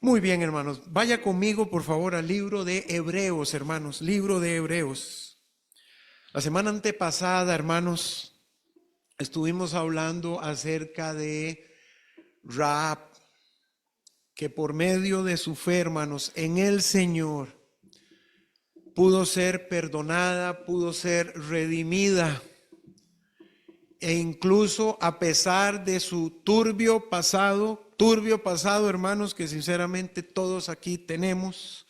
Muy bien, hermanos. Vaya conmigo, por favor, al libro de Hebreos, hermanos. Libro de Hebreos. La semana antepasada, hermanos, estuvimos hablando acerca de Rahab, que por medio de su fe, hermanos, en el Señor, pudo ser perdonada, pudo ser redimida. E incluso a pesar de su turbio pasado, hermanos, que sinceramente todos aquí tenemos,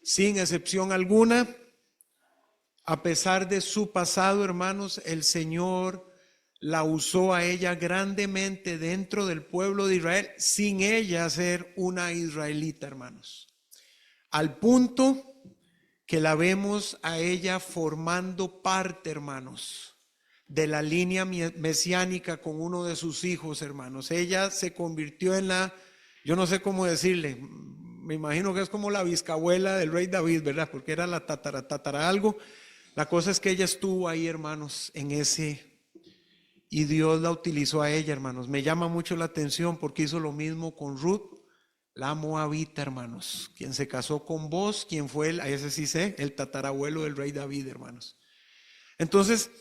sin excepción alguna, a pesar de su pasado, hermanos, el Señor la usó a ella grandemente dentro del pueblo de Israel, sin ella ser una israelita, hermanos. Al punto que la vemos a ella formando parte, hermanos, de la línea mesiánica con uno de sus hijos, hermanos. Ella se convirtió en yo no sé cómo decirle, me imagino que es como la bisabuela del rey David, ¿verdad? Porque era la tatara algo. La cosa es que ella estuvo ahí, hermanos, y Dios la utilizó a ella, hermanos. Me llama mucho la atención porque hizo lo mismo con Ruth, la moabita, hermanos, quien se casó con Boaz, quien fue ese sí sé, el tatarabuelo del rey David, hermanos. Entonces,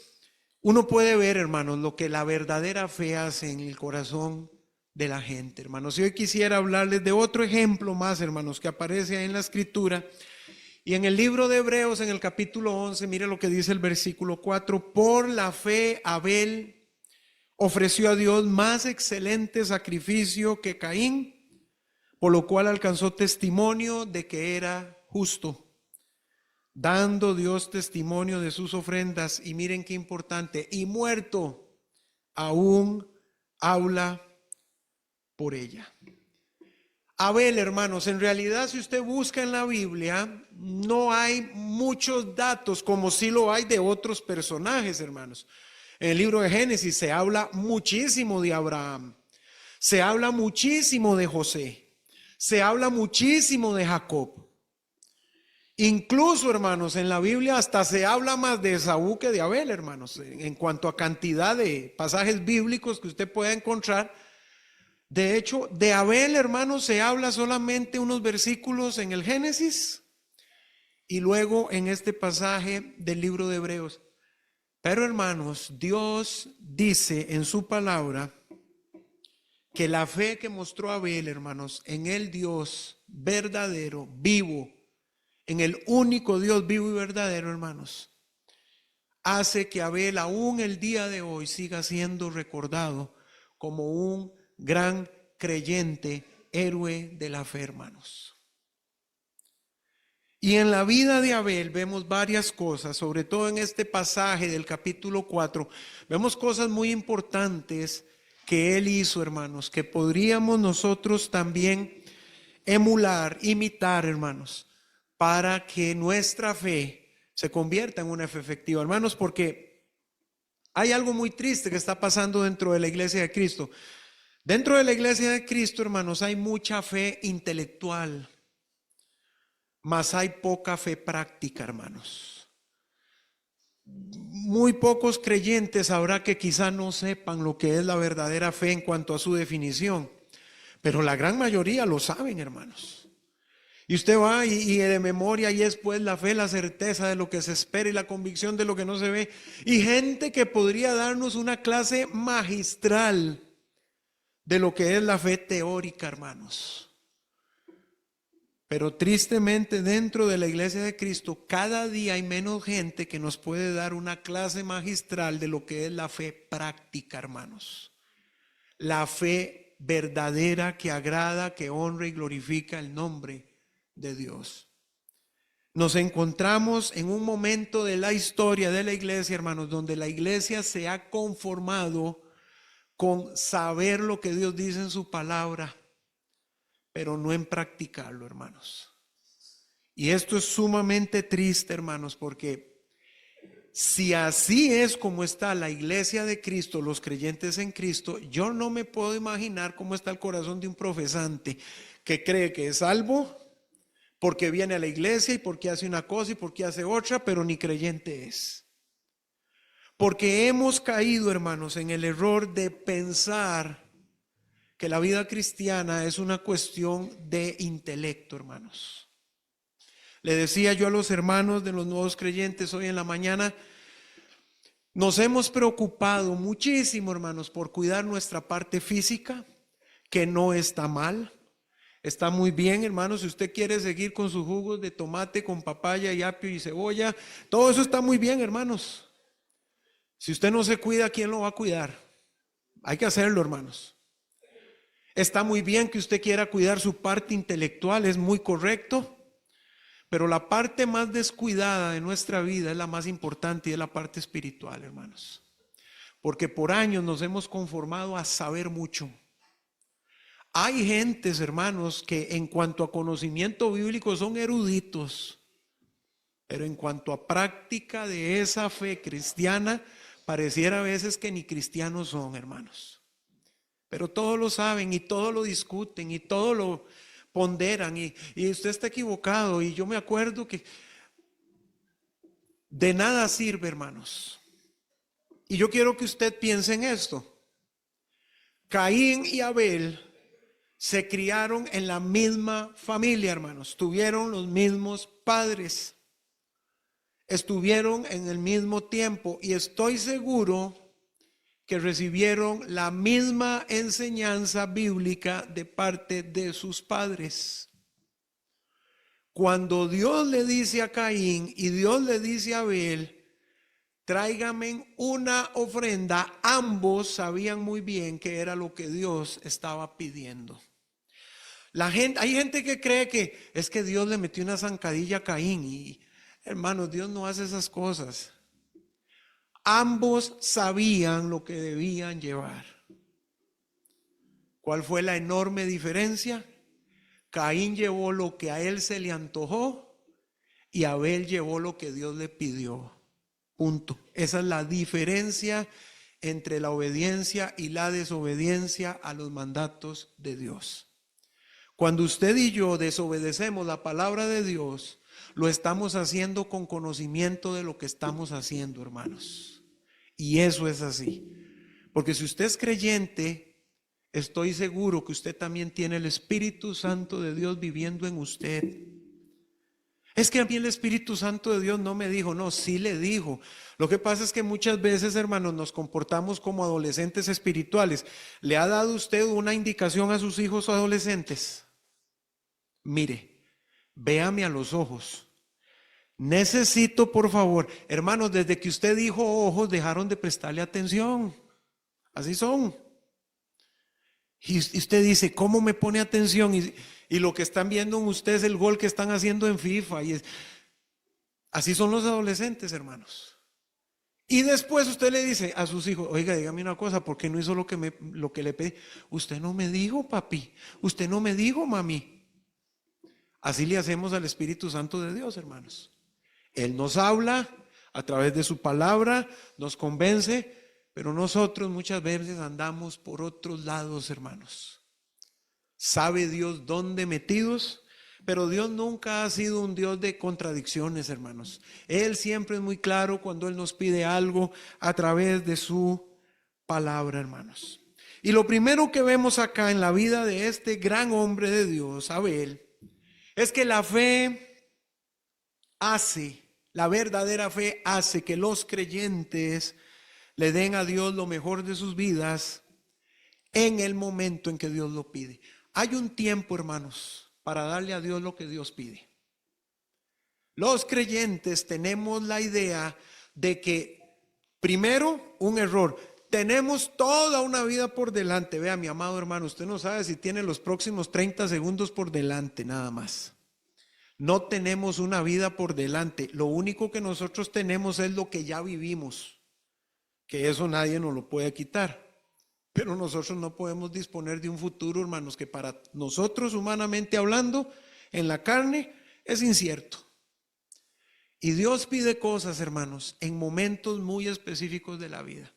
uno puede ver, hermanos, lo que la verdadera fe hace en el corazón de la gente, hermanos. Y hoy quisiera hablarles de otro ejemplo más, hermanos, que aparece ahí en la escritura. Y en el libro de Hebreos, en el capítulo 11, mire lo que dice el versículo 4. Por la fe, Abel ofreció a Dios más excelente sacrificio que Caín, por lo cual alcanzó testimonio de que era justo, dando Dios testimonio de sus ofrendas. Y miren qué importante, y muerto, aún habla por ella. Abel, hermanos, en realidad si usted busca en la Biblia, no hay muchos datos como sí lo hay de otros personajes, hermanos. En el libro de Génesis se habla muchísimo de Abraham, se habla muchísimo de José, se habla muchísimo de Jacob. Incluso, hermanos, en la Biblia hasta se habla más de Esaú que de Abel, hermanos, en cuanto a cantidad de pasajes bíblicos que usted pueda encontrar. De hecho, de Abel, hermanos, se habla solamente unos versículos en el Génesis y luego en este pasaje del libro de Hebreos. Pero, hermanos, Dios dice en su palabra que la fe que mostró Abel, hermanos, en el Dios verdadero, vivo, en el único Dios vivo y verdadero, hermanos, hace que Abel aún el día de hoy siga siendo recordado como un gran creyente, héroe de la fe, hermanos. Y en la vida de Abel vemos varias cosas, sobre todo en este pasaje del capítulo 4, vemos cosas muy importantes que él hizo, hermanos, que podríamos nosotros también emular, imitar, hermanos, para que nuestra fe se convierta en una fe efectiva, hermanos, porque hay algo muy triste que está pasando dentro de la iglesia de Cristo. Dentro de la iglesia de Cristo, hermanos, hay mucha fe intelectual, mas hay poca fe práctica, hermanos. Muy pocos creyentes habrá que quizá no sepan lo que es la verdadera fe en cuanto a su definición, pero la gran mayoría lo saben, hermanos. Y usted va y de memoria y es pues la fe, la certeza de lo que se espera y la convicción de lo que no se ve. Y gente que podría darnos una clase magistral de lo que es la fe teórica, hermanos. Pero tristemente dentro de la iglesia de Cristo cada día hay menos gente que nos puede dar una clase magistral de lo que es la fe práctica, hermanos. La fe verdadera que agrada, que honra y glorifica el nombre de Dios. Nos encontramos en un momento de la historia de la iglesia, hermanos, donde la iglesia se ha conformado con saber lo que Dios dice en su palabra, pero no en practicarlo, hermanos. Y esto es sumamente triste, hermanos, porque si así es como está la iglesia de Cristo, los creyentes en Cristo, yo no me puedo imaginar cómo está el corazón de un profesante que cree que es salvo porque viene a la iglesia y porque hace una cosa y porque hace otra, pero ni creyente es. Porque hemos caído, hermanos, en el error de pensar que la vida cristiana es una cuestión de intelecto, hermanos. Le decía yo a los hermanos de los nuevos creyentes hoy en la mañana, nos hemos preocupado muchísimo, hermanos, por cuidar nuestra parte física, que no está mal. Está muy bien, hermanos. Si usted quiere seguir con sus jugos de tomate con papaya y apio y cebolla, todo eso está muy bien, hermanos. Si usted no se cuida, ¿quién lo va a cuidar? Hay que hacerlo, hermanos. Está muy bien que usted quiera cuidar su parte intelectual, es muy correcto. Pero la parte más descuidada de nuestra vida es la más importante y es la parte espiritual, hermanos. Porque por años nos hemos conformado a saber mucho. Hay gentes, hermanos, que en cuanto a conocimiento bíblico son eruditos, pero en cuanto a práctica de esa fe cristiana, pareciera a veces que ni cristianos son, hermanos. Pero todos lo saben y todos lo discuten y todo lo ponderan y usted está equivocado. Y yo me acuerdo que de nada sirve, hermanos. Y yo quiero que usted piense en esto. Caín y Abel se criaron en la misma familia, hermanos. Tuvieron los mismos padres. Estuvieron en el mismo tiempo y estoy seguro que recibieron la misma enseñanza bíblica de parte de sus padres. Cuando Dios le dice a Caín y Dios le dice a Abel, tráigame una ofrenda, ambos sabían muy bien que era lo que Dios estaba pidiendo. Hay gente que cree que es que Dios le metió una zancadilla a Caín y hermanos, Dios no hace esas cosas. Ambos sabían lo que debían llevar. ¿Cuál fue la enorme diferencia? Caín llevó lo que a él se le antojó y Abel llevó lo que Dios le pidió. Punto. Esa es la diferencia entre la obediencia y la desobediencia a los mandatos de Dios. Cuando usted y yo desobedecemos la palabra de Dios, lo estamos haciendo con conocimiento de lo que estamos haciendo, hermanos. Y eso es así. Porque si usted es creyente, estoy seguro que usted también tiene el Espíritu Santo de Dios viviendo en usted. Es que a mí el Espíritu Santo de Dios no me dijo, no, sí le dijo. Lo que pasa es que muchas veces, hermanos, nos comportamos como adolescentes espirituales. ¿Le ha dado usted una indicación a sus hijos o adolescentes? Mire, véame a los ojos. Necesito, por favor, hermanos, desde que usted dijo ojos, dejaron de prestarle atención. Así son. Y usted dice, ¿cómo me pone atención? Y lo que están viendo en usted es el gol que están haciendo en FIFA. Así son los adolescentes, hermanos. Y después usted le dice a sus hijos, oiga, dígame una cosa, ¿por qué no hizo lo que le pedí? Usted no me dijo, papi. Usted no me dijo, mami. Así le hacemos al Espíritu Santo de Dios, hermanos. Él nos habla a través de su palabra, nos convence, pero nosotros muchas veces andamos por otros lados, hermanos. ¿Sabe Dios dónde metidos? Pero Dios nunca ha sido un Dios de contradicciones, hermanos. Él siempre es muy claro cuando Él nos pide algo a través de su palabra, hermanos. Y lo primero que vemos acá en la vida de este gran hombre de Dios, Abel, es que la verdadera fe hace que los creyentes le den a Dios lo mejor de sus vidas en el momento en que Dios lo pide. Hay un tiempo, hermanos, para darle a Dios lo que Dios pide. Los creyentes tenemos la idea de que, primero, un error. Tenemos toda una vida por delante. Vea, mi amado hermano, usted no sabe si tiene los próximos 30 segundos por delante, nada más. No tenemos una vida por delante. Lo único que nosotros tenemos es lo que ya vivimos, que eso nadie nos lo puede quitar. Pero nosotros no podemos disponer de un futuro, hermanos, que para nosotros, humanamente hablando, en la carne, es incierto. Y Dios pide cosas, hermanos, en momentos muy específicos de la vida.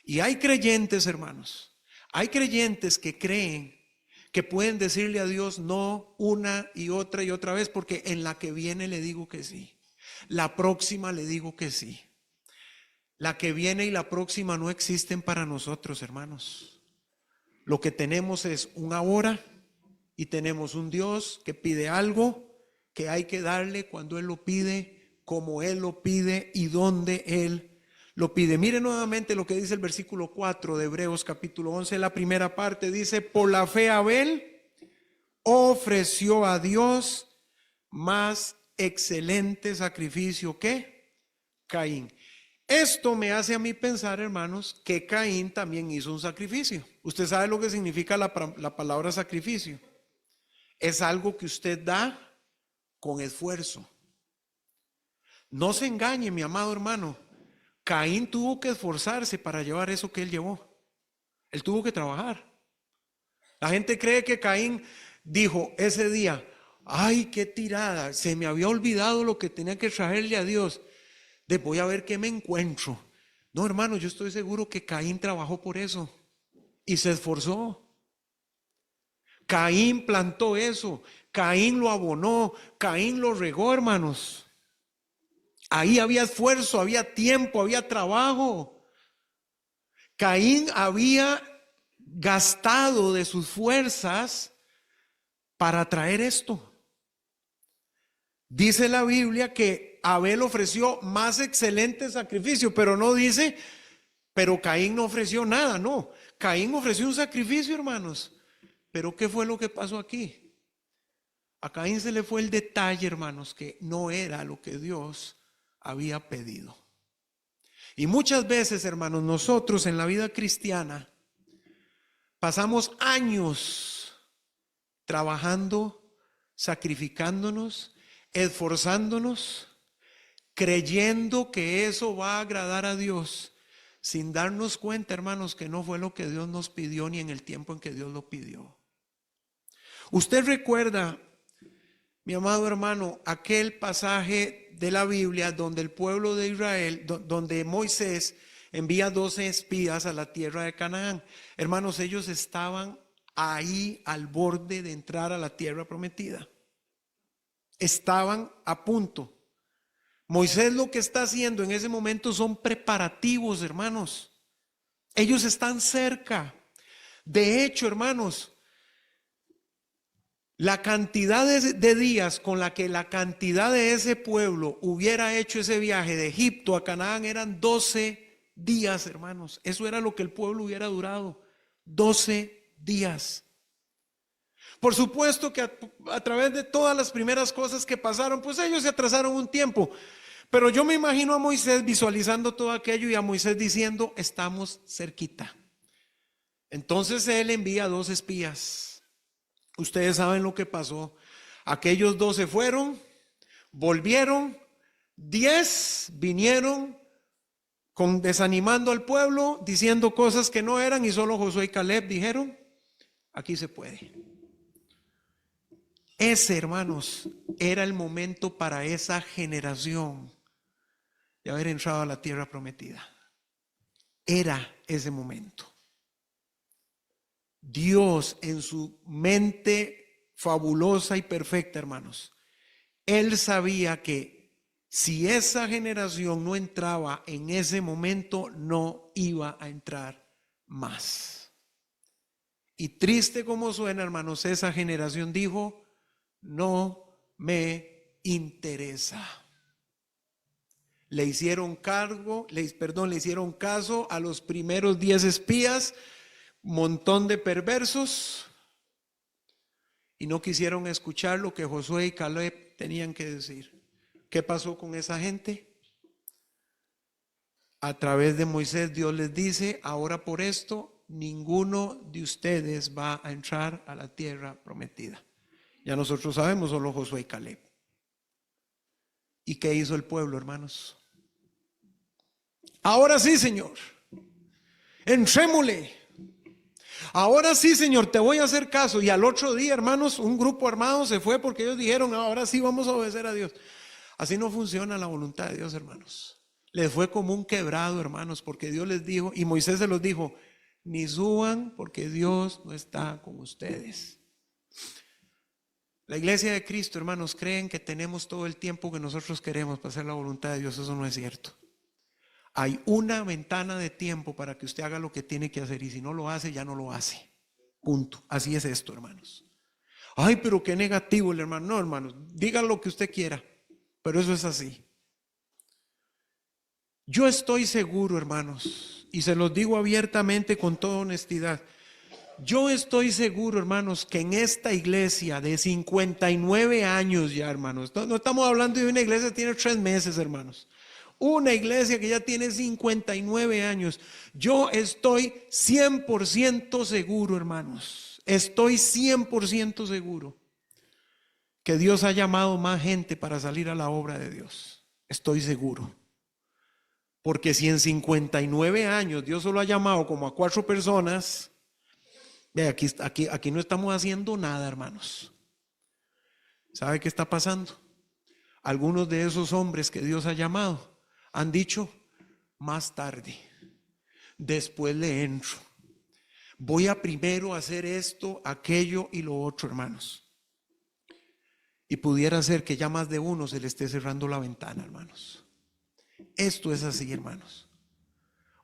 Y hay creyentes, hermanos, hay creyentes que creen que pueden decirle a Dios no una y otra vez, porque en la que viene le digo que sí, la próxima le digo que sí. La que viene y la próxima no existen para nosotros, hermanos. Lo que tenemos es un ahora y tenemos un Dios que pide algo que hay que darle cuando Él lo pide, como Él lo pide y donde Él lo pide. Mire nuevamente lo que dice el versículo 4 de Hebreos capítulo 11, la primera parte dice: por la fe Abel ofreció a Dios más excelente sacrificio que Caín. Esto me hace a mí pensar, hermanos, que Caín también hizo un sacrificio. Usted sabe lo que significa la palabra sacrificio. Es algo que usted da con esfuerzo. No se engañe, mi amado hermano. Caín tuvo que esforzarse para llevar eso que él llevó. Él tuvo que trabajar. La gente cree que Caín dijo ese día: ay, qué tirada, se me había olvidado lo que tenía que traerle a Dios. Voy a ver qué me encuentro. No, hermano, yo estoy seguro que Caín trabajó por eso y se esforzó. Caín plantó eso, Caín lo abonó, Caín lo regó, hermanos. Ahí había esfuerzo, había tiempo, había trabajo. Caín había gastado de sus fuerzas para traer esto. Dice la Biblia que Abel ofreció más excelente sacrificio, pero no dice, pero Caín no ofreció nada, no. Caín ofreció un sacrificio, hermanos. Pero ¿qué fue lo que pasó aquí? A Caín se le fue el detalle, hermanos, que no era lo que Dios había pedido. Y muchas veces, hermanos, nosotros en la vida cristiana pasamos años trabajando, sacrificándonos, esforzándonos, creyendo que eso va a agradar a Dios, sin darnos cuenta, hermanos, que no fue lo que Dios nos pidió ni en el tiempo en que Dios lo pidió. Usted recuerda, mi amado hermano, aquel pasaje de la Biblia donde el pueblo de Israel, donde Moisés envía 12 espías a la tierra de Canaán. Hermanos, ellos estaban ahí al borde de entrar a la tierra prometida. Estaban a punto. Moisés lo que está haciendo en ese momento son preparativos, hermanos. Ellos están cerca. De hecho, hermanos, la cantidad de días con la que la cantidad de ese pueblo hubiera hecho ese viaje de Egipto a Canaán eran 12 días, hermanos. Eso era lo que el pueblo hubiera durado, 12 días. Por supuesto que a través de todas las primeras cosas que pasaron, pues ellos se atrasaron un tiempo. Pero yo me imagino a Moisés visualizando todo aquello y a Moisés diciendo: estamos cerquita. Entonces él envía 2 espías. Ustedes saben lo que pasó. Aquellos 12 fueron, volvieron, 10 vinieron desanimando al pueblo, diciendo cosas que no eran, y solo Josué y Caleb dijeron: aquí se puede. Ese, hermanos, era el momento para esa generación de haber entrado a la tierra prometida. Era ese momento. Dios, en su mente fabulosa y perfecta, hermanos, Él sabía que si esa generación no entraba en ese momento, no iba a entrar más. Y triste como suena, hermanos, esa generación dijo: no me interesa. Le hicieron le hicieron caso a los primeros 10 espías, montón de perversos, y no quisieron escuchar lo que Josué y Caleb tenían que decir. ¿Qué pasó con esa gente? A través de Moisés, Dios les dice: ahora por esto ninguno de ustedes va a entrar a la tierra prometida. Ya nosotros sabemos, solo Josué y Caleb. ¿Y qué hizo el pueblo, hermanos? Ahora sí, Señor, entrémosle. Ahora sí, Señor, te voy a hacer caso. Y al otro día, hermanos, un grupo armado se fue porque ellos dijeron: ahora sí vamos a obedecer a Dios. Así no funciona la voluntad de Dios, hermanos. Les fue como un quebrado, hermanos, porque Dios les dijo, y Moisés se los dijo: ni suban porque Dios no está con ustedes. La iglesia de Cristo, hermanos, creen que tenemos todo el tiempo que nosotros queremos para hacer la voluntad de Dios. Eso no es cierto. Hay una ventana de tiempo para que usted haga lo que tiene que hacer, y si no lo hace, ya no lo hace. Punto. Así es esto, hermanos. Ay, pero qué negativo el hermano. No, hermanos, diga lo que usted quiera, pero eso es así. Yo estoy seguro, hermanos, y se los digo abiertamente con toda honestidad. Yo estoy seguro, hermanos, que en esta iglesia de 59 años ya, hermanos, no estamos hablando de una iglesia que tiene 3 meses, hermanos. Una iglesia que ya tiene 59 años. Yo estoy 100% seguro, hermanos. Estoy 100% seguro que Dios ha llamado más gente para salir a la obra de Dios. Estoy seguro. Porque si en 59 años Dios solo ha llamado como a 4 personas, ve, aquí no estamos haciendo nada, hermanos. ¿Sabe qué está pasando? Algunos de esos hombres que Dios ha llamado han dicho, más tarde, después le entro. Voy a primero hacer esto, aquello y lo otro, hermanos. Y pudiera ser que ya más de uno se le esté cerrando la ventana, hermanos. Esto es así, hermanos.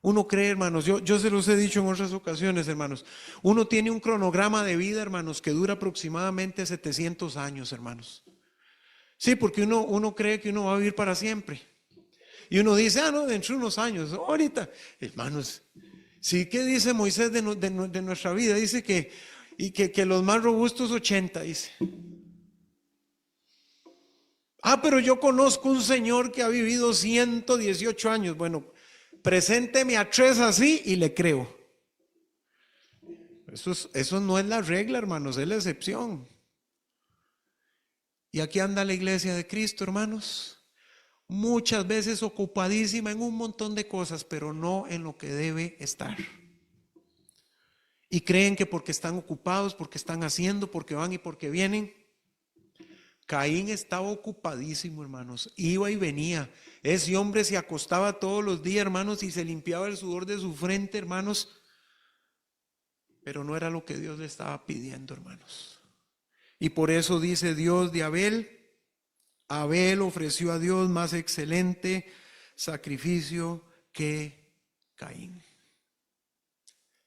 Uno cree, hermanos, yo se los he dicho en otras ocasiones, hermanos. Uno tiene un cronograma de vida, hermanos, que dura aproximadamente 700 años, hermanos. Sí, porque uno cree que uno va a vivir para siempre. Y uno dice, no, dentro de unos años, ahorita, hermanos. Sí, ¿qué dice Moisés de nuestra vida? Dice que los más robustos 80, dice. Pero yo conozco un señor que ha vivido 118 años. Bueno, presénteme a 3 así y le creo. Eso no es la regla, hermanos, es la excepción. Y aquí anda la iglesia de Cristo, hermanos, muchas veces ocupadísima en un montón de cosas, pero no en lo que debe estar. Y creen que porque están ocupados, porque están haciendo, porque van y porque vienen. Caín estaba ocupadísimo, hermanos, iba y venía. Ese hombre se acostaba todos los días, hermanos, y se limpiaba el sudor de su frente, hermanos, pero no era lo que Dios le estaba pidiendo, hermanos. Y por eso dice Dios de Abel, Abel ofreció a Dios más excelente sacrificio que Caín.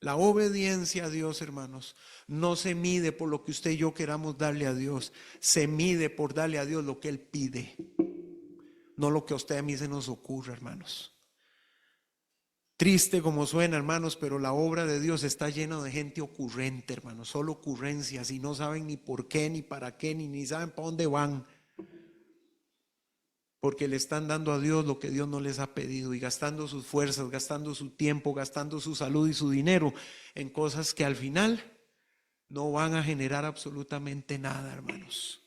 La obediencia a Dios, hermanos, no se mide por lo que usted y yo queramos darle a Dios. Se mide por darle a Dios lo que Él pide, no lo que a usted y a mí se nos ocurre, hermanos. Triste como suena, hermanos, pero la obra de Dios está llena de gente ocurrente, hermanos. Solo ocurrencias y no saben ni por qué, ni para qué, ni saben para dónde van. Porque le están dando a Dios lo que Dios no les ha pedido y gastando sus fuerzas, gastando su tiempo, gastando su salud y su dinero en cosas que al final no van a generar absolutamente nada, hermanos.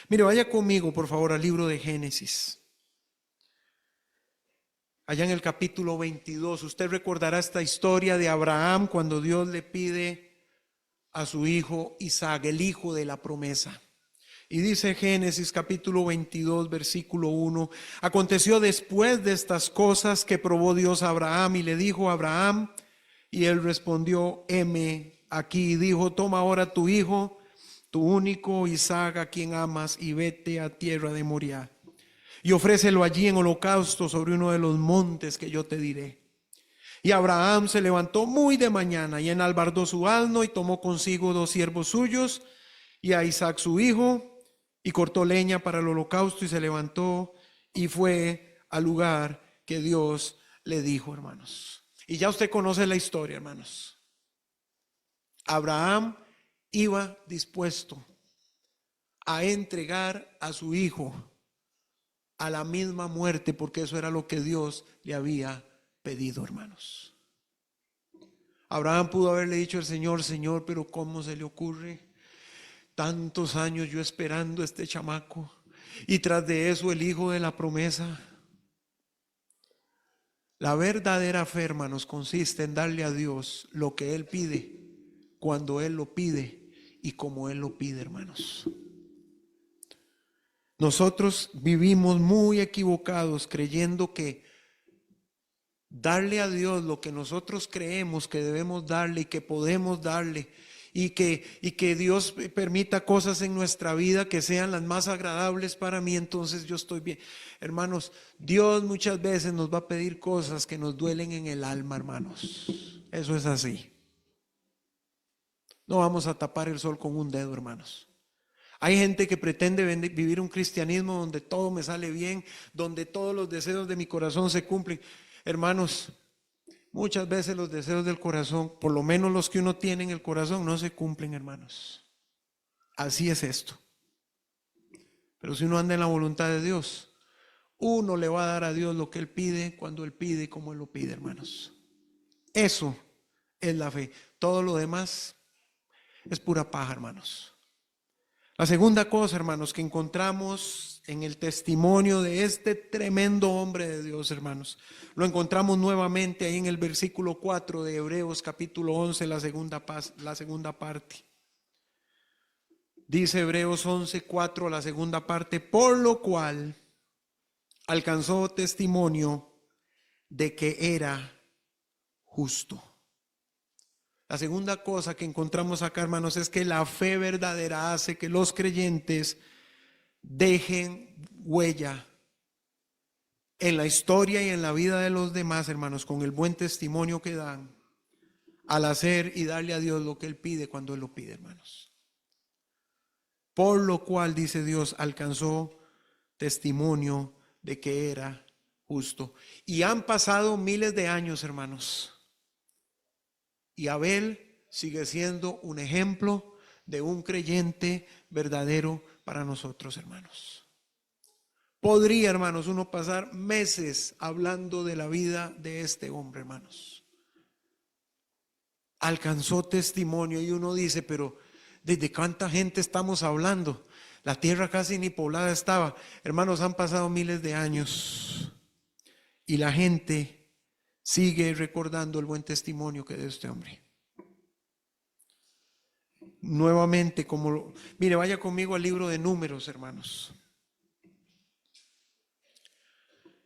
Mire, vaya conmigo por favor al libro de Génesis. Allá en el capítulo 22, usted recordará esta historia de Abraham cuando Dios le pide a su hijo Isaac, el hijo de la promesa. Y dice Génesis capítulo 22 versículo 1, aconteció después de estas cosas que probó Dios a Abraham y le dijo a Abraham, y él respondió, heme aquí, y dijo, toma ahora tu hijo, tu único Isaac a quien amas, y vete a tierra de Moriah, y ofrécelo allí en holocausto sobre uno de los montes que yo te diré. Y Abraham se levantó muy de mañana y enalbardó su asno y tomó consigo 2 siervos suyos y a Isaac su hijo, y cortó leña para el holocausto y se levantó y fue al lugar que Dios le dijo, hermanos. Y ya usted conoce la historia, hermanos. Abraham iba dispuesto a entregar a su hijo a la misma muerte, porque eso era lo que Dios le había pedido, hermanos. Abraham pudo haberle dicho al Señor, Señor, pero ¿cómo se le ocurre? Tantos años yo esperando a este chamaco, y tras de eso el hijo de la promesa. La verdadera fe, hermanos, consiste en darle a Dios lo que Él pide, cuando Él lo pide y como Él lo pide, hermanos. Nosotros vivimos muy equivocados creyendo que darle a Dios lo que nosotros creemos que debemos darle y que podemos darle, y que Dios permita cosas en nuestra vida que sean las más agradables para mí, entonces yo estoy bien. Hermanos, Dios muchas veces nos va a pedir cosas que nos duelen en el alma, hermanos. Eso es así. No vamos a tapar el sol con un dedo, hermanos. Hay gente que pretende vivir un cristianismo donde todo me sale bien, donde todos los deseos de mi corazón se cumplen. Hermanos, muchas veces los deseos del corazón, por lo menos los que uno tiene en el corazón, no se cumplen, hermanos. Así es esto. Pero si uno anda en la voluntad de Dios, uno le va a dar a Dios lo que Él pide, cuando Él pide y como Él lo pide, hermanos. Eso es la fe. Todo lo demás es pura paja, hermanos. La segunda cosa, hermanos, que encontramos en el testimonio de este tremendo hombre de Dios, hermanos, lo encontramos nuevamente ahí en el versículo 4 de Hebreos capítulo 11, la segunda parte. Dice Hebreos 11:4, la segunda parte: por lo cual alcanzó testimonio de que era justo. La segunda cosa que encontramos acá, hermanos, es que la fe verdadera hace que los creyentes dejen huella en la historia y en la vida de los demás, hermanos, con el buen testimonio que dan al hacer y darle a Dios lo que Él pide cuando Él lo pide, hermanos. Por lo cual, dice Dios, alcanzó testimonio de que era justo. Y han pasado miles de años, hermanos. Y Abel sigue siendo un ejemplo de un creyente verdadero para nosotros, hermanos. Podría, hermanos, uno pasar meses hablando de la vida de este hombre, hermanos. Alcanzó testimonio y uno dice, pero ¿desde cuánta gente estamos hablando? La tierra casi ni poblada estaba. Hermanos, han pasado miles de años y la gente sigue recordando el buen testimonio que de este hombre. Nuevamente, mire, vaya conmigo al libro de Números, hermanos.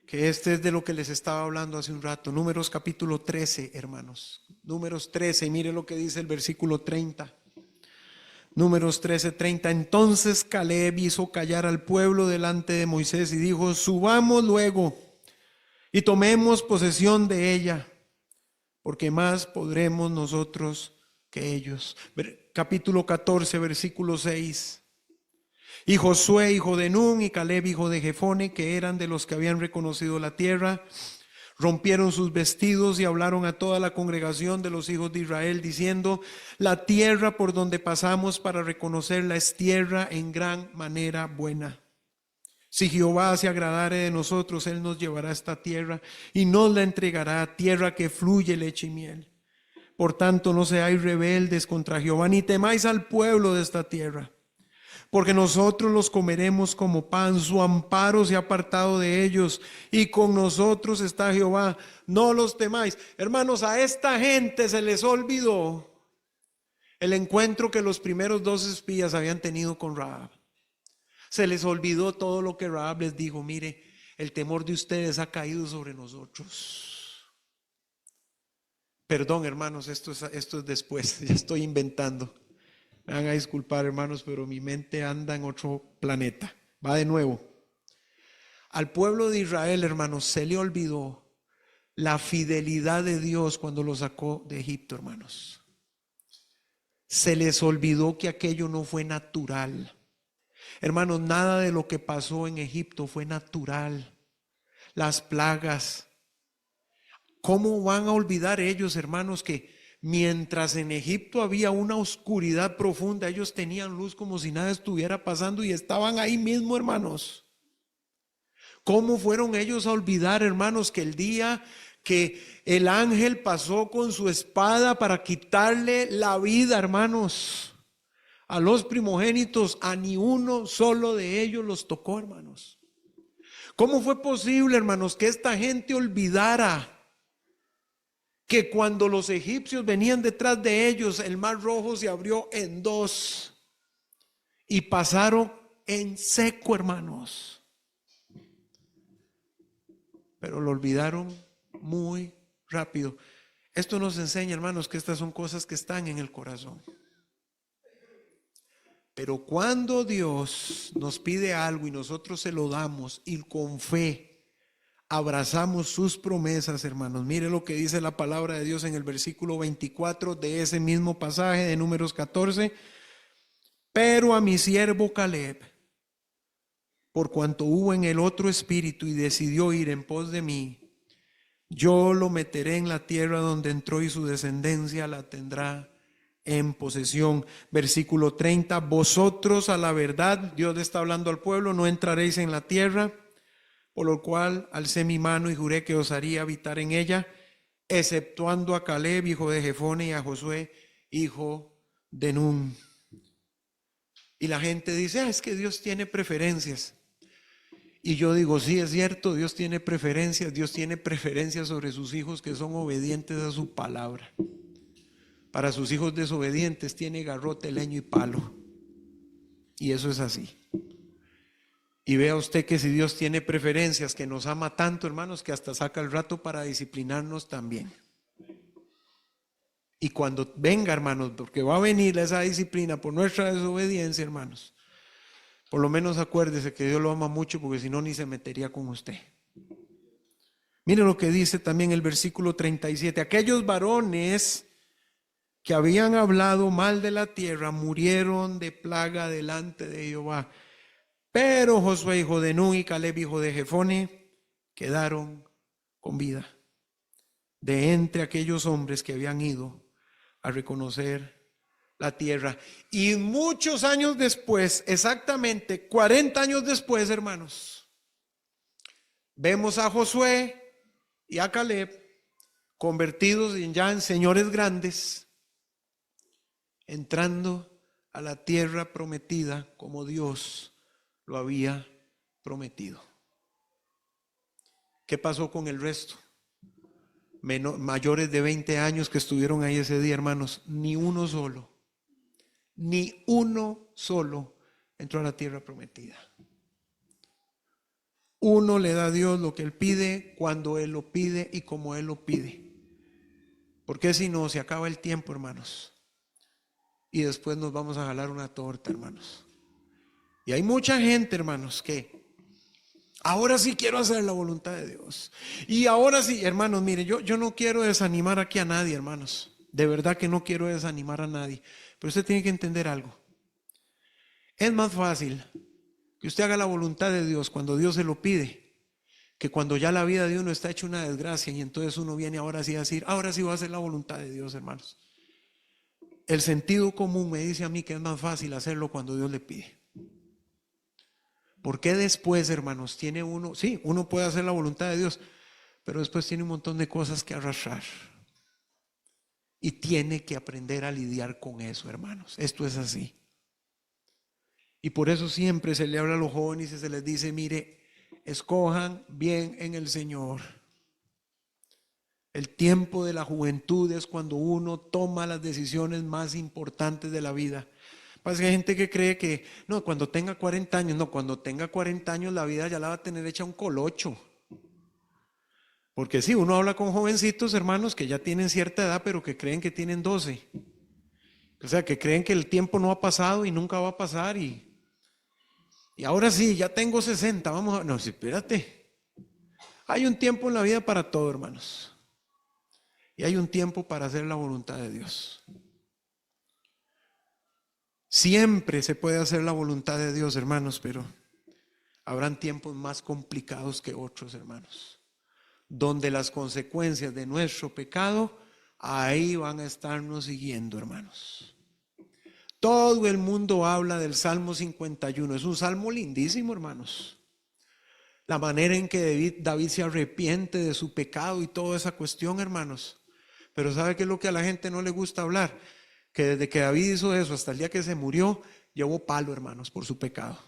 Que este es de lo que les estaba hablando hace un rato. Números capítulo 13, hermanos. Números 13, mire lo que dice el versículo 30. Números 13:30. Entonces Caleb hizo callar al pueblo delante de Moisés y dijo: subamos luego y tomemos posesión de ella, porque más podremos nosotros que ellos. Capítulo 14, versículo 6. Y Josué, hijo de Nun, y Caleb, hijo de Jefone, que eran de los que habían reconocido la tierra, rompieron sus vestidos y hablaron a toda la congregación de los hijos de Israel, diciendo: la tierra por donde pasamos para reconocerla es tierra en gran manera buena. Si Jehová se agradare de nosotros, Él nos llevará a esta tierra y nos la entregará, tierra que fluye leche y miel. Por tanto, no seáis rebeldes contra Jehová, ni temáis al pueblo de esta tierra, porque nosotros los comeremos como pan. Su amparo se ha apartado de ellos y con nosotros está Jehová. No los temáis. Hermanos, a esta gente se les olvidó el encuentro que los primeros 2 espías habían tenido con Rahab. Se les olvidó todo lo que Rahab les dijo: mire, el temor de ustedes ha caído sobre nosotros. Perdón, hermanos, esto es después, ya estoy inventando. Me van a disculpar, hermanos, pero mi mente anda en otro planeta. Va de nuevo. Al pueblo de Israel, hermanos, se le olvidó la fidelidad de Dios cuando lo sacó de Egipto, hermanos. Se les olvidó que aquello no fue natural. Hermanos, nada de lo que pasó en Egipto fue natural. Las plagas. ¿Cómo van a olvidar ellos, hermanos, que mientras en Egipto había una oscuridad profunda, ellos tenían luz como si nada estuviera pasando y estaban ahí mismo, hermanos? ¿Cómo fueron ellos a olvidar, hermanos, que el día que el ángel pasó con su espada para quitarle la vida, hermanos, a los primogénitos, a ni uno solo de ellos los tocó, hermanos? ¿Cómo fue posible, hermanos, que esta gente olvidara que cuando los egipcios venían detrás de ellos, el mar Rojo se abrió en 2 y pasaron en seco, hermanos? Pero lo olvidaron muy rápido. Esto nos enseña, hermanos, que estas son cosas que están en el corazón. Pero cuando Dios nos pide algo y nosotros se lo damos y con fe abrazamos sus promesas, hermanos. Mire lo que dice la palabra de Dios en el versículo 24 de ese mismo pasaje de Números 14. Pero a mi siervo Caleb, por cuanto hubo en el otro espíritu y decidió ir en pos de mí, yo lo meteré en la tierra donde entró y su descendencia la tendrá en posesión. Versículo 30, vosotros a la verdad, Dios le está hablando al pueblo, no entraréis en la tierra, por lo cual alcé mi mano y juré que os haría habitar en ella, exceptuando a Caleb, hijo de Jefone, y a Josué, hijo de Nun. Y la gente dice, es que Dios tiene preferencias. Y yo digo, sí, es cierto, Dios tiene preferencias sobre sus hijos que son obedientes a su palabra. Para sus hijos desobedientes tiene garrote, leño y palo. Y eso es así. Y vea usted que si Dios tiene preferencias, que nos ama tanto, hermanos, que hasta saca el rato para disciplinarnos también. Y cuando venga, hermanos, porque va a venir esa disciplina por nuestra desobediencia, hermanos, por lo menos acuérdese que Dios lo ama mucho, porque si no ni se metería con usted. Mire lo que dice también el versículo 37. Aquellos varones que habían hablado mal de la tierra murieron de plaga delante de Jehová. Pero Josué, hijo de Nun, y Caleb, hijo de Jefone, quedaron con vida de entre aquellos hombres que habían ido a reconocer la tierra. Y muchos años después, exactamente 40 años después, hermanos, vemos a Josué y a Caleb convertidos ya en señores grandes, entrando a la tierra prometida como Dios lo había prometido. ¿Qué pasó con el resto? Mayores de 20 años que estuvieron ahí ese día, hermanos, ni uno solo entró a la tierra prometida. Uno le da a Dios lo que Él pide, cuando Él lo pide y como Él lo pide. Porque si no, se acaba el tiempo, hermanos, y después nos vamos a jalar una torta, hermanos. Y hay mucha gente, hermanos, que ahora sí quiero hacer la voluntad de Dios. Y ahora sí, hermanos, mire, yo no quiero desanimar aquí a nadie, hermanos. De verdad que no quiero desanimar a nadie. Pero usted tiene que entender algo. Es más fácil que usted haga la voluntad de Dios cuando Dios se lo pide, que cuando ya la vida de uno está hecha una desgracia y entonces uno viene ahora sí a decir, ahora sí voy a hacer la voluntad de Dios, hermanos. El sentido común me dice a mí que es más fácil hacerlo cuando Dios le pide. Porque después, hermanos, tiene uno, sí, uno puede hacer la voluntad de Dios, pero después tiene un montón de cosas que arrastrar. Y tiene que aprender a lidiar con eso, hermanos. Esto es así. Y por eso siempre se le habla a los jóvenes y se les dice, mire, escojan bien en el Señor. El tiempo de la juventud es cuando uno toma las decisiones más importantes de la vida. Pasa que hay gente que cree que, no, cuando tenga 40 años, no, cuando tenga 40 años la vida ya la va a tener hecha un colocho. Porque sí, uno habla con jovencitos, hermanos, que ya tienen cierta edad, pero que creen que tienen 12. O sea, que creen que el tiempo no ha pasado y nunca va a pasar. Y ahora sí, ya tengo 60, vamos a... No, sí, espérate. Hay un tiempo en la vida para todo, hermanos. Y hay un tiempo para hacer la voluntad de Dios. Siempre se puede hacer la voluntad de Dios, hermanos, pero habrán tiempos más complicados que otros, hermanos, donde las consecuencias de nuestro pecado ahí van a estarnos siguiendo, hermanos. Todo el mundo habla del Salmo 51. Es un salmo lindísimo, hermanos. La manera en que David se arrepiente de su pecado y toda esa cuestión, hermanos. Pero ¿sabe qué es lo que a la gente no le gusta hablar? Que desde que David hizo eso hasta el día que se murió, llevó palo, hermanos, por su pecado.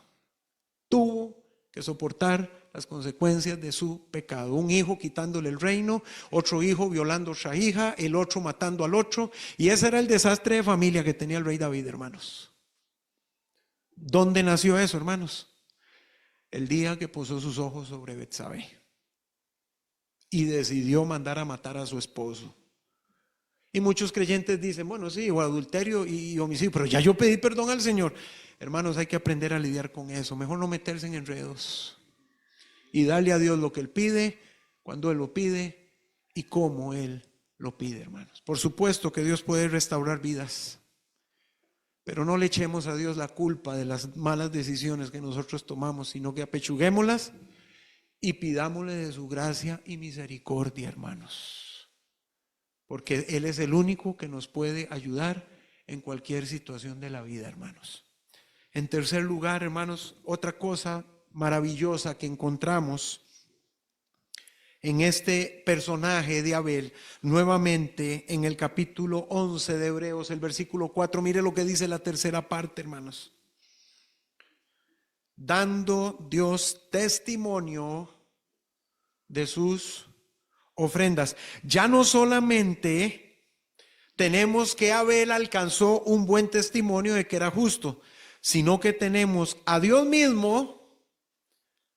Tuvo que soportar las consecuencias de su pecado. Un hijo quitándole el reino, otro hijo violando a otra hija, el otro matando al otro. Y ese era el desastre de familia que tenía el rey David, hermanos. ¿Dónde nació eso, hermanos? El día que posó sus ojos sobre Betsabé y decidió mandar a matar a su esposo. Y muchos creyentes dicen, bueno, sí, o adulterio y homicidio, pero ya yo pedí perdón al Señor. Hermanos, hay que aprender a lidiar con eso. Mejor no meterse en enredos y darle a Dios lo que Él pide, cuando Él lo pide y cómo Él lo pide, hermanos. Por supuesto que Dios puede restaurar vidas, pero no le echemos a Dios la culpa de las malas decisiones que nosotros tomamos, sino que apechuguémoslas y pidámosle de su gracia y misericordia, hermanos, porque Él es el único que nos puede ayudar en cualquier situación de la vida, hermanos. En tercer lugar, hermanos, otra cosa maravillosa que encontramos en este personaje de Abel, nuevamente en el capítulo 11 de Hebreos, el versículo 4, mire lo que dice la tercera parte, hermanos. Dando Dios testimonio de sus ofrendas. Ya no solamente tenemos que Abel alcanzó un buen testimonio de que era justo, sino que tenemos a Dios mismo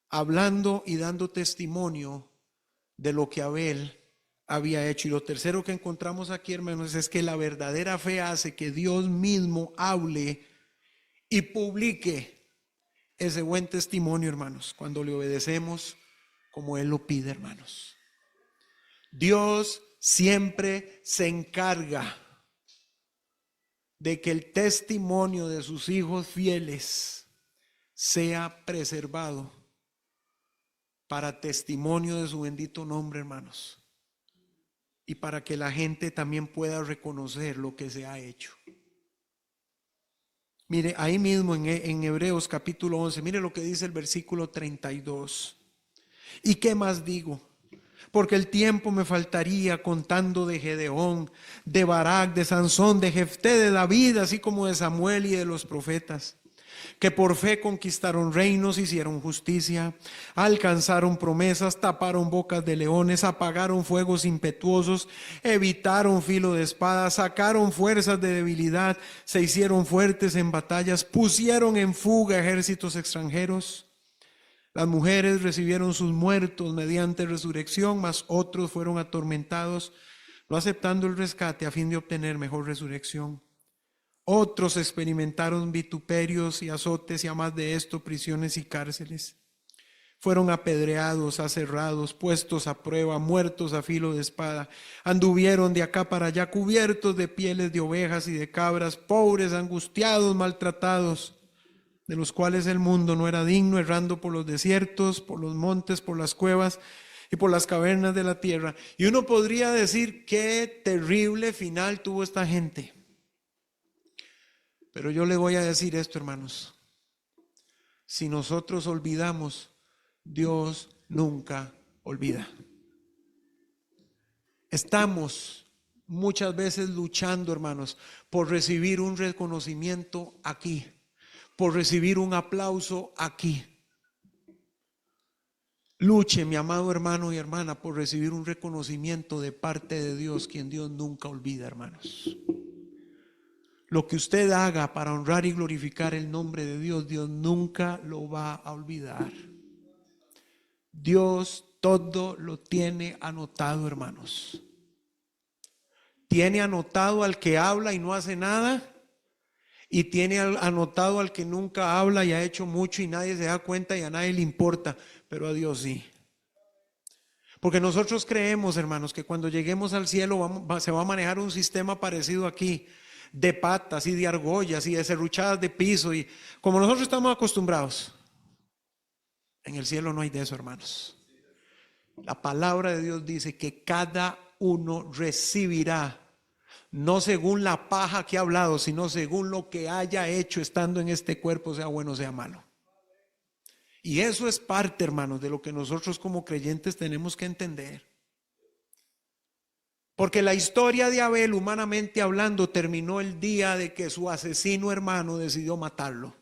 hablando y dando testimonio de lo que Abel había hecho. Y lo tercero que encontramos aquí, hermanos, es que la verdadera fe hace que Dios mismo hable y publique ese buen testimonio, hermanos, cuando le obedecemos como Él lo pide, hermanos. Dios siempre se encarga de que el testimonio de sus hijos fieles sea preservado para testimonio de su bendito nombre, hermanos, y para que la gente también pueda reconocer lo que se ha hecho. Mire, ahí mismo en Hebreos capítulo 11, mire lo que dice el versículo 32. ¿Y qué más digo? Porque el tiempo me faltaría contando de Gedeón, de Barak, de Sansón, de Jefté, de David, así como de Samuel y de los profetas, que por fe conquistaron reinos, hicieron justicia, alcanzaron promesas, taparon bocas de leones, apagaron fuegos impetuosos, evitaron filo de espada, sacaron fuerzas de debilidad, se hicieron fuertes en batallas, pusieron en fuga ejércitos extranjeros. Las mujeres recibieron sus muertos mediante resurrección, mas otros fueron atormentados, no aceptando el rescate a fin de obtener mejor resurrección. Otros experimentaron vituperios y azotes, y a más de esto prisiones y cárceles. Fueron apedreados, aserrados, puestos a prueba, muertos a filo de espada. Anduvieron de acá para allá cubiertos de pieles de ovejas y de cabras, pobres, angustiados, maltratados, de los cuales el mundo no era digno, errando por los desiertos, por los montes, por las cuevas y por las cavernas de la tierra. Y uno podría decir qué terrible final tuvo esta gente. Pero yo le voy a decir esto, hermanos. Si nosotros olvidamos, Dios nunca olvida. Estamos muchas veces luchando, hermanos, por recibir un reconocimiento aquí, por recibir un aplauso aquí. Luche, mi amado hermano y hermana, por recibir un reconocimiento de parte de Dios, quien Dios nunca olvida, hermanos. Lo que usted haga para honrar y glorificar el nombre de Dios, Dios nunca lo va a olvidar. Dios todo lo tiene anotado, hermanos. Tiene anotado al que habla y no hace nada, y tiene anotado al que nunca habla y ha hecho mucho y nadie se da cuenta y a nadie le importa, pero a Dios sí. Porque nosotros creemos, hermanos, que cuando lleguemos al cielo se va a manejar un sistema parecido aquí, de patas y de argollas y de serruchadas de piso, y como nosotros estamos acostumbrados. En el cielo no hay de eso, hermanos. La palabra de Dios dice que cada uno recibirá, no según la paja que ha hablado, sino según lo que haya hecho estando en este cuerpo, sea bueno o sea malo. Y eso es parte, hermanos, de lo que nosotros como creyentes tenemos que entender. Porque la historia de Abel, humanamente hablando, terminó el día de que su asesino hermano decidió matarlo.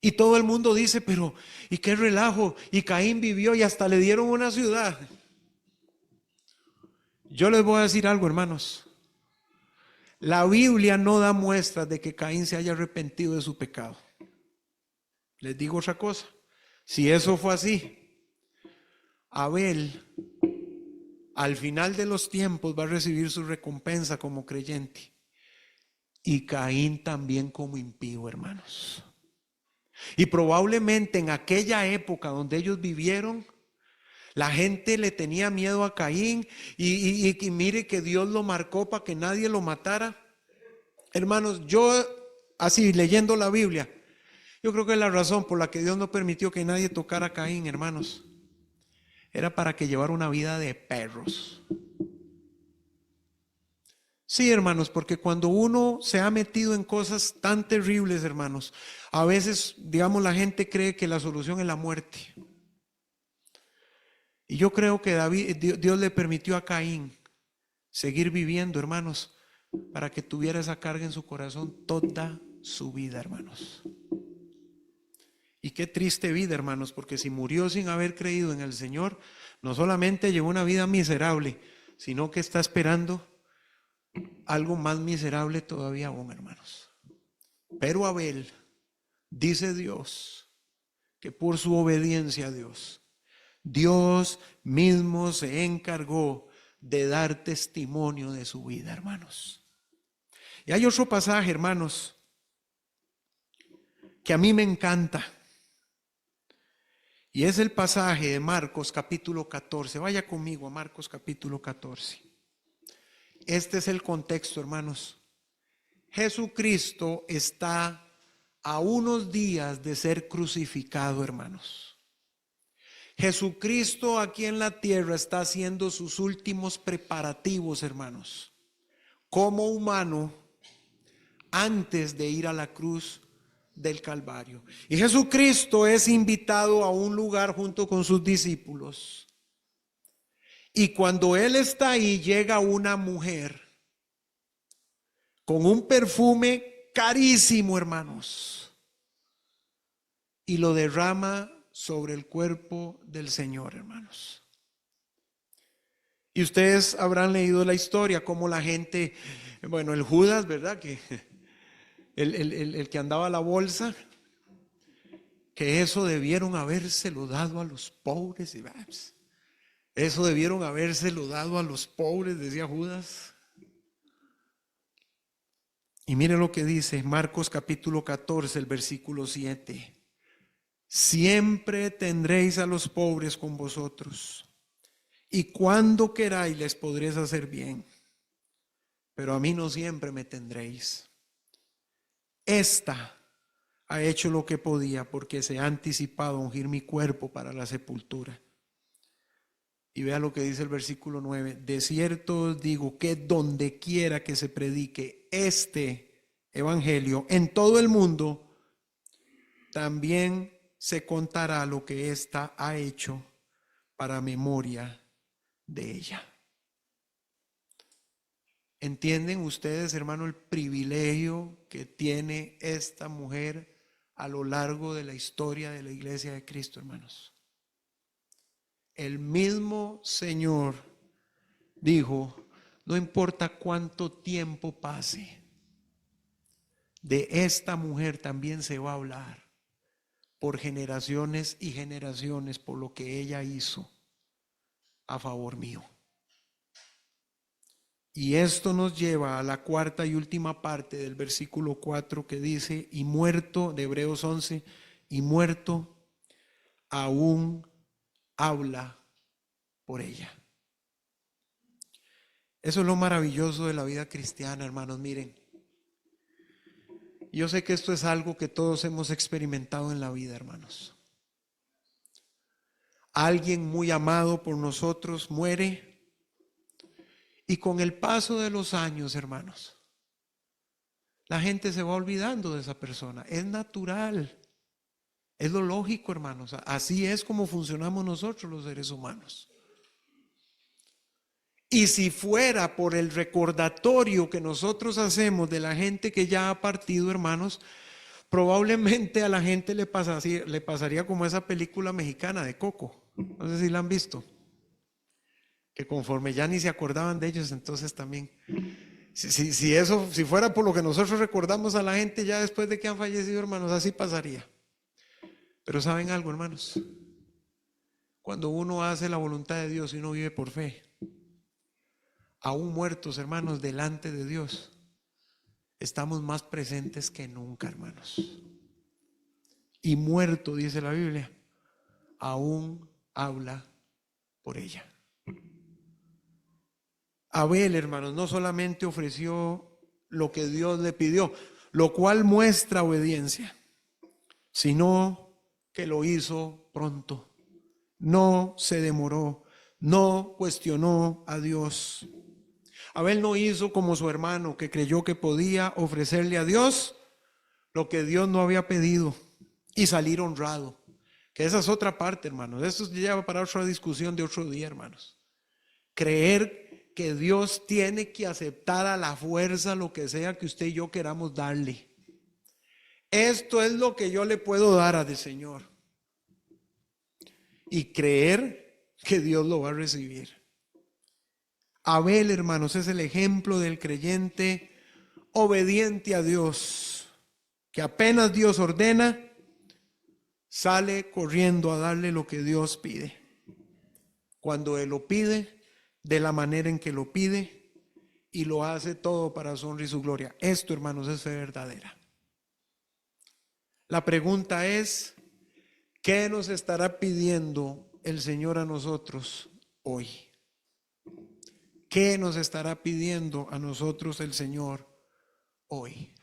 Y todo el mundo dice, pero ¿y qué relajo? Y Caín vivió y hasta le dieron una ciudad. Yo les voy a decir algo, hermanos. La Biblia no da muestras de que Caín se haya arrepentido de su pecado. Les digo otra cosa. Si eso fue así, Abel al final de los tiempos va a recibir su recompensa como creyente, y Caín también como impío, hermanos. Y probablemente en aquella época donde ellos vivieron, La gente le tenía miedo a Caín y mire que Dios lo marcó para que nadie lo matara. Hermanos, yo así leyendo la Biblia, yo creo que la razón por la que Dios no permitió que nadie tocara a Caín, hermanos, era para que llevara una vida de perros. Sí, hermanos, porque cuando uno se ha metido en cosas tan terribles, hermanos, a veces, digamos, la gente cree que la solución es la muerte. Y yo creo que Dios le permitió a Caín seguir viviendo, hermanos, para que tuviera esa carga en su corazón toda su vida, hermanos. Y qué triste vida, hermanos, porque si murió sin haber creído en el Señor, no solamente llevó una vida miserable, sino que está esperando algo más miserable todavía aún, hermanos. Pero Abel, dice Dios, que por su obediencia a Dios, Dios mismo se encargó de dar testimonio de su vida, hermanos. Y hay otro pasaje, hermanos, que a mí me encanta. Y es el pasaje de Marcos capítulo 14. Vaya conmigo a Marcos capítulo 14. Este es el contexto, hermanos. Jesucristo está a unos días de ser crucificado, hermanos. Jesucristo aquí en la tierra está haciendo sus últimos preparativos, hermanos, como humano, antes de ir a la cruz del Calvario. Y Jesucristo es invitado a un lugar junto con sus discípulos. Y cuando Él está ahí, llega una mujer con un perfume carísimo, hermanos, y lo derrama sobre el cuerpo del Señor, hermanos. Y ustedes habrán leído la historia, como la gente, bueno, el Judas, ¿verdad? Que el que andaba a la bolsa, que eso debieron habérselo dado a los pobres. Y eso debieron habérselo dado a los pobres, decía Judas. Y mire lo que dice Marcos capítulo 14, el versículo 7. Siempre tendréis a los pobres con vosotros, y cuando queráis les podréis hacer bien, pero a mí no siempre me tendréis. Esta ha hecho lo que podía, porque se ha anticipado a ungir mi cuerpo para la sepultura. Y vea lo que dice el versículo 9. De cierto os digo que donde quiera que se predique este evangelio en todo el mundo, también se contará lo que ésta ha hecho para memoria de ella. ¿Entienden ustedes, hermano, el privilegio que tiene esta mujer a lo largo de la historia de la iglesia de Cristo, hermanos? El mismo Señor dijo, no importa cuánto tiempo pase, de esta mujer también se va a hablar por generaciones y generaciones por lo que ella hizo a favor mío. Y esto nos lleva a la cuarta y última parte del versículo 4 que dice, y muerto, de Hebreos 11, y muerto aún habla por ella. Eso es lo maravilloso de la vida cristiana, hermanos. Miren, yo sé que esto es algo que todos hemos experimentado en la vida, hermanos. Alguien muy amado por nosotros muere. Y con el paso de los años, hermanos, la gente se va olvidando de esa persona. Es natural. Es lo lógico, hermanos. Así es como funcionamos nosotros los seres humanos. Y si fuera por el recordatorio que nosotros hacemos de la gente que ya ha partido, hermanos, probablemente a la gente le pasaría como esa película mexicana de Coco. No sé si la han visto. Que conforme ya ni se acordaban de ellos, entonces también, si fuera por lo que nosotros recordamos a la gente ya después de que han fallecido, hermanos, así pasaría. Pero ¿saben algo, hermanos? Cuando uno hace la voluntad de Dios y uno vive por fe, aún muertos, hermanos, delante de Dios, estamos más presentes que nunca, hermanos. Y muerto, dice la Biblia, aún habla por ella. Abel, hermanos, no solamente ofreció lo que Dios le pidió, lo cual muestra obediencia, sino que lo hizo pronto. No se demoró, no cuestionó a Dios. Abel no hizo como su hermano, que creyó que podía ofrecerle a Dios lo que Dios no había pedido y salir honrado. Que esa es otra parte, hermanos. Esto se lleva para otra discusión de otro día, hermanos. Creer que Dios tiene que aceptar a la fuerza lo que sea que usted y yo queramos darle. Esto es lo que yo le puedo dar al Señor. Y creer que Dios lo va a recibir. Abel, hermanos, es el ejemplo del creyente obediente a Dios, que apenas Dios ordena, sale corriendo a darle lo que Dios pide. Cuando Él lo pide, de la manera en que lo pide, y lo hace todo para su honra y su gloria. Esto, hermanos, es fe verdadera. La pregunta es, ¿qué nos estará pidiendo el Señor a nosotros hoy? ¿Qué nos estará pidiendo a nosotros el Señor hoy?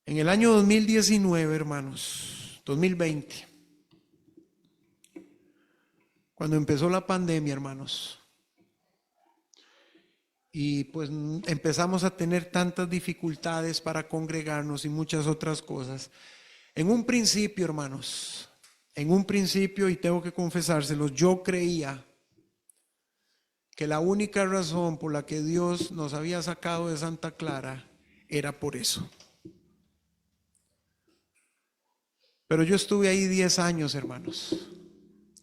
En el año 2019, hermanos, 2020, cuando empezó la pandemia, hermanos, y pues empezamos a tener tantas dificultades para congregarnos y muchas otras cosas. En un principio, hermanos, y tengo que confesárselos, yo creía que la única razón por la que Dios nos había sacado de Santa Clara era por eso. Pero yo estuve ahí 10 años, hermanos,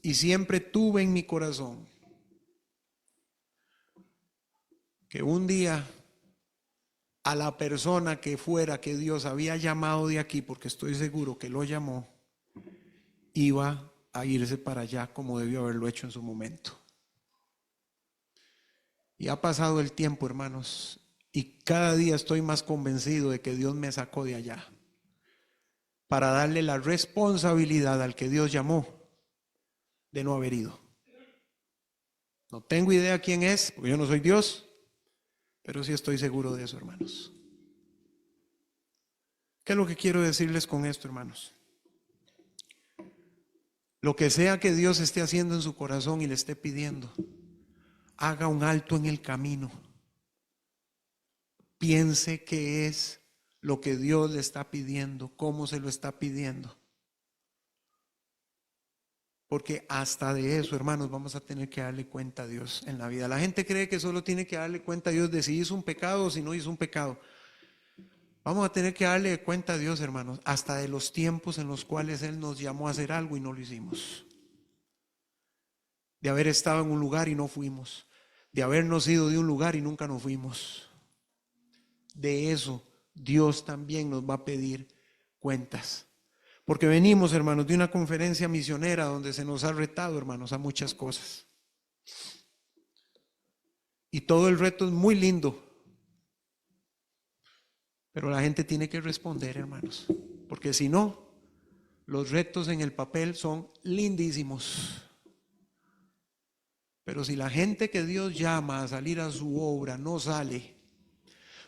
y siempre tuve en mi corazón que un día a la persona que fuera que Dios había llamado de aquí, porque estoy seguro que lo llamó, iba a irse para allá como debió haberlo hecho en su momento. Y ha pasado el tiempo, hermanos, y cada día estoy más convencido de que Dios me sacó de allá para darle la responsabilidad al que Dios llamó de no haber ido. No tengo idea quién es, porque yo no soy Dios, pero sí estoy seguro de eso, hermanos. ¿Qué es lo que quiero decirles con esto, hermanos? Lo que sea que Dios esté haciendo en su corazón y le esté pidiendo, haga un alto en el camino. Piense qué es lo que Dios le está pidiendo, cómo se lo está pidiendo. Porque hasta de eso, hermanos, vamos a tener que darle cuenta a Dios en la vida. La gente cree que solo tiene que darle cuenta a Dios de si hizo un pecado o si no hizo un pecado. Vamos a tener que darle cuenta a Dios, hermanos, hasta de los tiempos en los cuales Él nos llamó a hacer algo y no lo hicimos. De haber estado en un lugar y no fuimos. De habernos ido de un lugar y nunca nos fuimos. De eso Dios también nos va a pedir cuentas. Porque venimos, hermanos, de una conferencia misionera donde se nos ha retado, hermanos, a muchas cosas. Y todo el reto es muy lindo. Pero la gente tiene que responder, hermanos. Porque si no, los retos en el papel son lindísimos. Pero si la gente que Dios llama a salir a su obra no sale,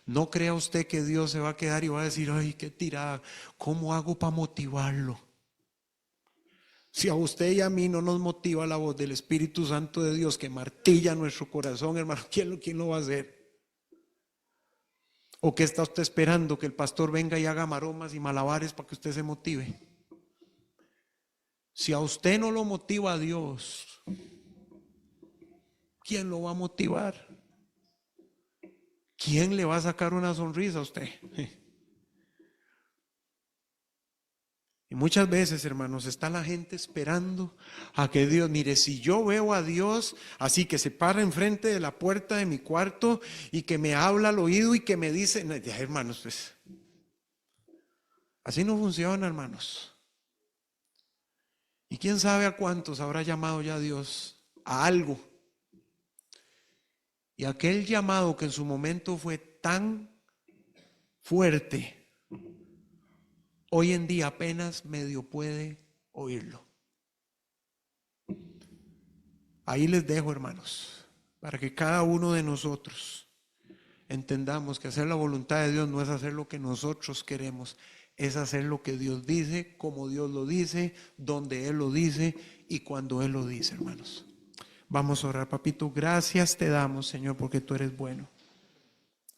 no crea usted que Dios se va a quedar y va a decir, ay, qué tirada, ¿cómo hago para motivarlo? Si a usted y a mí no nos motiva la voz del Espíritu Santo de Dios que martilla nuestro corazón, hermano, ¿quién lo va a hacer? ¿O qué está usted esperando? ¿Que el pastor venga y haga maromas y malabares para que usted se motive? Si a usted no lo motiva a Dios, ¿quién lo va a motivar? ¿Quién le va a sacar una sonrisa a usted? Y muchas veces, hermanos, está la gente esperando a que Dios, mire, si yo veo a Dios así que se para enfrente de la puerta de mi cuarto y que me habla al oído y que me dice, ya, hermanos, pues, así no funciona, hermanos. Y quién sabe a cuántos habrá llamado ya Dios a algo. Y aquel llamado que en su momento fue tan fuerte, hoy en día apenas medio puede oírlo. Ahí les dejo, hermanos, para que cada uno de nosotros entendamos que hacer la voluntad de Dios no es hacer lo que nosotros queremos, es hacer lo que Dios dice, como Dios lo dice, donde Él lo dice y cuando Él lo dice, hermanos. Vamos a orar. Papito, gracias te damos, Señor, porque tú eres bueno.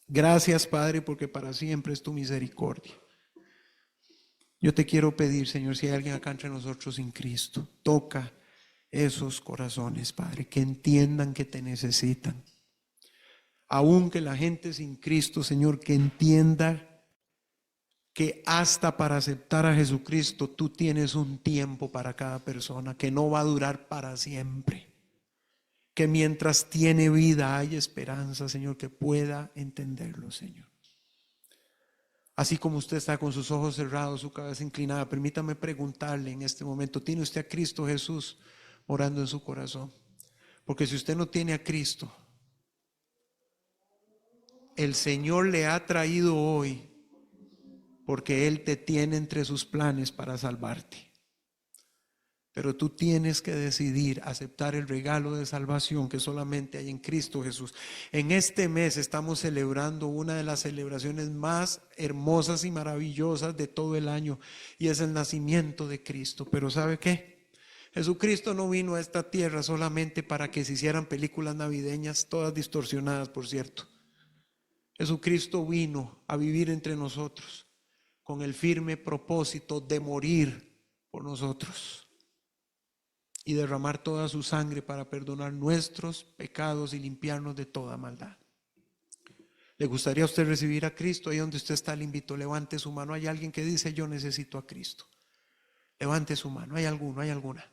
Gracias, Padre, porque para siempre es tu misericordia. Yo te quiero pedir, Señor, si hay alguien acá entre nosotros sin Cristo, toca esos corazones, Padre, que entiendan que te necesitan. Aunque la gente sin Cristo, Señor, que entienda que hasta para aceptar a Jesucristo tú tienes un tiempo para cada persona, que no va a durar para siempre. Que mientras tiene vida hay esperanza, Señor, que pueda entenderlo, Señor. Así como usted está con sus ojos cerrados, su cabeza inclinada, permítame preguntarle en este momento, ¿tiene usted a Cristo Jesús morando en su corazón? Porque si usted no tiene a Cristo, el Señor le ha traído hoy porque Él te tiene entre sus planes para salvarte. Pero tú tienes que decidir aceptar el regalo de salvación que solamente hay en Cristo Jesús. En este mes estamos celebrando una de las celebraciones más hermosas y maravillosas de todo el año, y es el nacimiento de Cristo. Pero ¿sabe qué? Jesucristo no vino a esta tierra solamente para que se hicieran películas navideñas, todas distorsionadas, por cierto. Jesucristo vino a vivir entre nosotros con el firme propósito de morir por nosotros y derramar toda su sangre para perdonar nuestros pecados y limpiarnos de toda maldad. ¿Le gustaría a usted recibir a Cristo? Ahí donde usted está, le invito, levante su mano. Hay alguien que dice: yo necesito a Cristo. Levante su mano. ¿Hay alguno? ¿Hay alguna?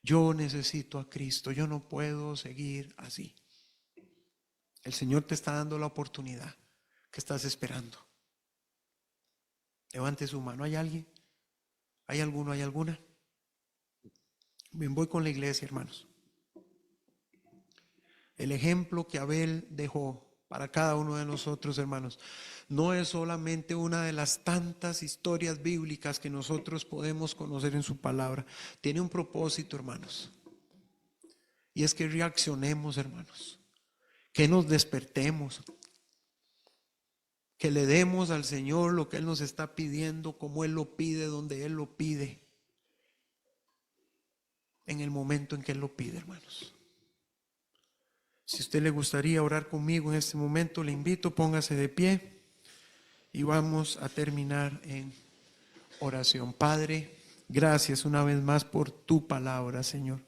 Yo necesito a Cristo. Yo no puedo seguir así. El Señor te está dando la oportunidad. ¿Qué estás esperando? Levante su mano. ¿Hay alguien? ¿Hay alguno? ¿Hay alguna? Bien, voy con la iglesia, hermanos. El ejemplo que Abel dejó para cada uno de nosotros, hermanos, no es solamente una de las tantas historias bíblicas que nosotros podemos conocer en su palabra. Tiene un propósito, hermanos, y es que reaccionemos, hermanos, que nos despertemos, que le demos al Señor lo que Él nos está pidiendo, como Él lo pide, donde Él lo pide, en el momento en que Él lo pide, hermanos. Si a usted le gustaría orar conmigo en este momento, le invito, póngase de pie y vamos a terminar en oración. Padre, gracias una vez más por tu palabra, Señor.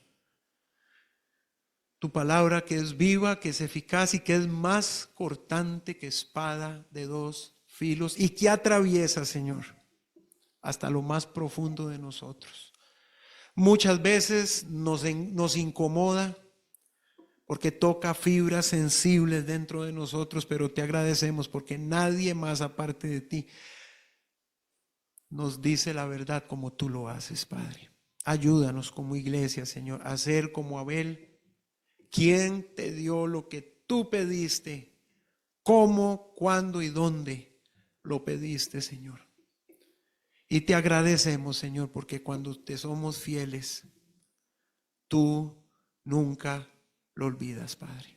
Tu palabra que es viva, que es eficaz y que es más cortante que espada de dos filos y que atraviesa, Señor, hasta lo más profundo de nosotros. Muchas veces nos incomoda porque toca fibras sensibles dentro de nosotros, pero te agradecemos porque nadie más aparte de ti nos dice la verdad como tú lo haces, Padre. Ayúdanos como iglesia, Señor, a ser como Abel, quien te dio lo que tú pediste, cómo, cuándo y dónde lo pediste, Señor. Y te agradecemos, Señor, porque cuando te somos fieles, tú nunca lo olvidas, Padre.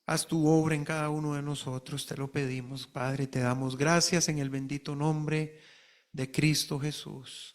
Haz tu obra en cada uno de nosotros, te lo pedimos, Padre. Te damos gracias en el bendito nombre de Cristo Jesús.